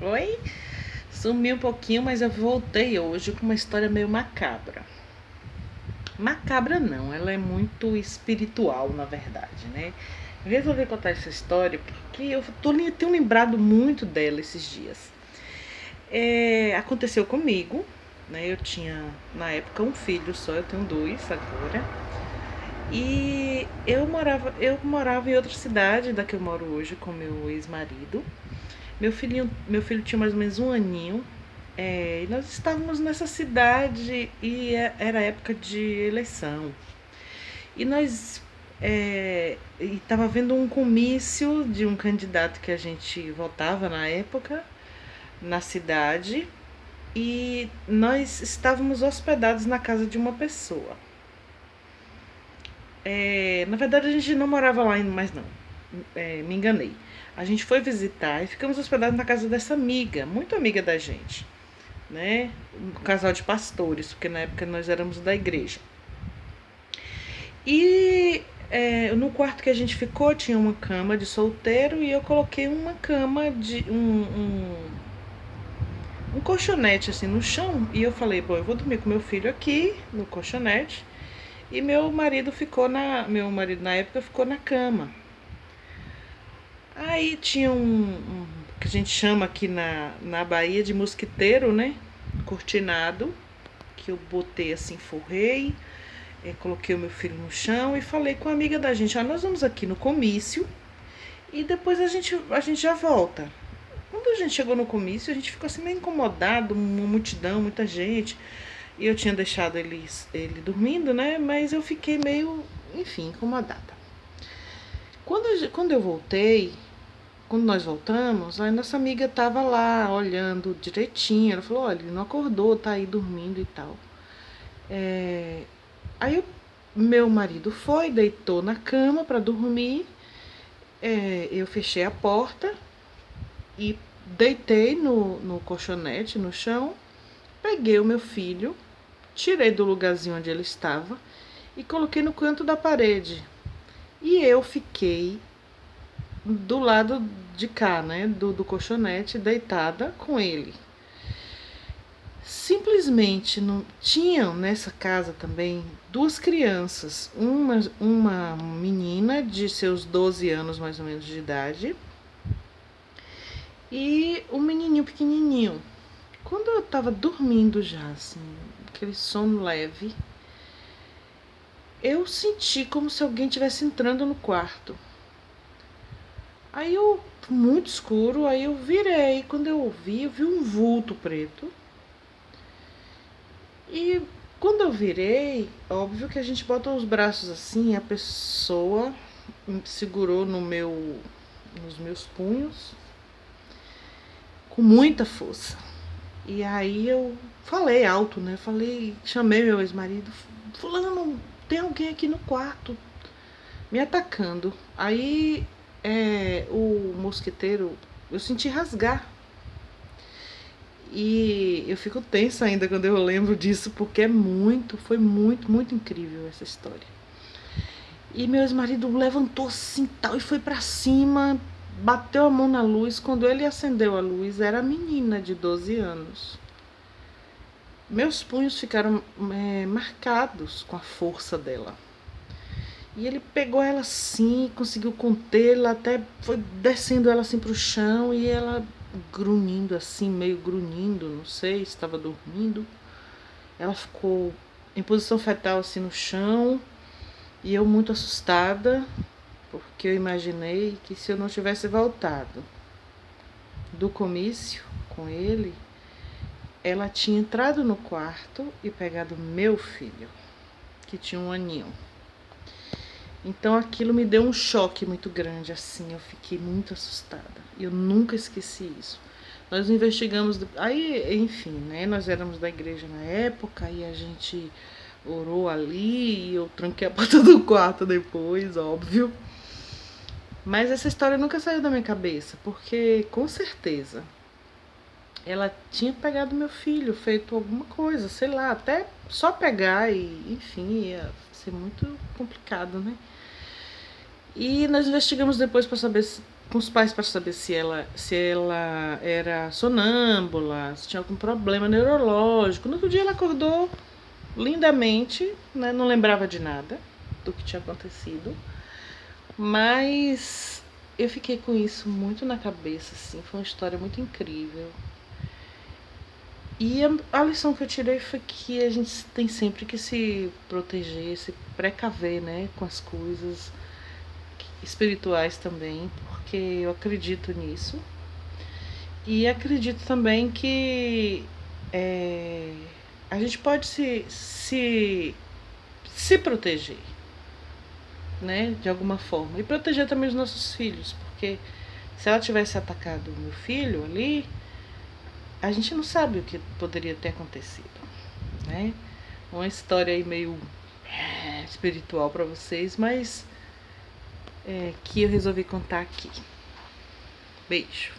Oi? Sumi um pouquinho, mas eu voltei hoje com uma história meio macabra. Macabra não, ela é muito espiritual, na verdade, né? Eu resolvi contar essa história porque tenho lembrado muito dela esses dias. Aconteceu comigo, né? Eu tinha, na época, um filho só, eu tenho dois agora. E eu morava em outra cidade da que eu moro hoje com meu ex-marido. Meu filho tinha mais ou menos um aninho. E nós estávamos nessa cidade e era época de eleição. E nós estava havendo um comício de um candidato que a gente votava na época, na cidade, e nós estávamos hospedados na casa de uma pessoa. Na verdade, a gente não morava lá ainda, mas não. Me enganei. A gente foi visitar e ficamos hospedados na casa dessa amiga, muito amiga da gente, né? Um casal de pastores, porque na época nós éramos da igreja. E no quarto que a gente ficou tinha uma cama de solteiro e eu coloquei uma cama de um colchonete assim no chão. E eu falei, bom, eu vou dormir com meu filho aqui no colchonete e meu marido na época ficou na cama. Aí tinha um que a gente chama aqui na Bahia de mosquiteiro, né? Cortinado, que eu botei assim, forrei, coloquei o meu filho no chão e falei com a amiga da gente, nós vamos aqui no comício e depois a gente já volta. Quando a gente chegou no comício, a gente ficou assim meio incomodado, uma multidão, muita gente. E eu tinha deixado ele dormindo, né? Mas eu fiquei meio, enfim, incomodada. Quando eu voltei, quando nós voltamos, a nossa amiga tava lá olhando direitinho. Ela falou, olha, ele não acordou, tá aí dormindo e tal. Aí meu marido foi, deitou na cama para dormir. Eu fechei a porta e deitei no colchonete, no chão. Peguei o meu filho, tirei do lugarzinho onde ele estava e coloquei no canto da parede. E eu fiquei do lado de cá, né, do colchonete, deitada com ele. Simplesmente não tinham nessa casa também duas crianças, uma menina de seus 12 anos mais ou menos de idade e um menininho pequenininho. Quando eu tava dormindo já, assim, aquele sono leve, eu senti como se alguém tivesse entrando no quarto. Aí muito escuro, aí eu virei, quando eu vi um vulto preto. E quando eu virei, óbvio que a gente bota os braços assim, a pessoa segurou nos meus punhos com muita força. E aí eu falei alto, né? Chamei meu ex-marido, fulano, tem alguém aqui no quarto me atacando. Aí o mosquiteiro, eu senti rasgar. E eu fico tensa ainda quando eu lembro disso, porque foi muito, muito incrível essa história. E meu ex-marido levantou assim tal e foi para cima, bateu a mão na luz. Quando ele acendeu a luz, era a menina de 12 anos. Meus punhos ficaram marcados com a força dela. E ele pegou ela assim, conseguiu contê-la, até foi descendo ela assim pro chão e ela grunhindo assim, meio grunhindo, não sei, estava dormindo. Ela ficou em posição fetal assim no chão e eu muito assustada, porque eu imaginei que se eu não tivesse voltado do comício com ele, ela tinha entrado no quarto e pegado meu filho, que tinha um aninho. Então aquilo me deu um choque muito grande, assim, eu fiquei muito assustada. Eu nunca esqueci isso. Nós investigamos, aí, enfim, né? Nós éramos da igreja na época e a gente orou ali e eu tranquei a porta do quarto depois, óbvio. Mas essa história nunca saiu da minha cabeça, porque com certeza ela tinha pegado meu filho, feito alguma coisa, sei lá, até só pegar e, enfim, ia ser muito complicado, né? E nós investigamos depois para saber com os pais para saber se ela era sonâmbula, se tinha algum problema neurológico. No outro dia ela acordou lindamente, né? Não lembrava de nada do que tinha acontecido, mas eu fiquei com isso muito na cabeça, assim. Foi uma história muito incrível. E a lição que eu tirei foi que a gente tem sempre que se proteger, se precaver, né, com as coisas espirituais também, porque eu acredito nisso. E acredito também que a gente pode se proteger, né, de alguma forma. E proteger também os nossos filhos, porque se ela tivesse atacado o meu filho ali, a gente não sabe o que poderia ter acontecido, né? Uma história aí meio espiritual para vocês, mas que eu resolvi contar aqui. Beijo.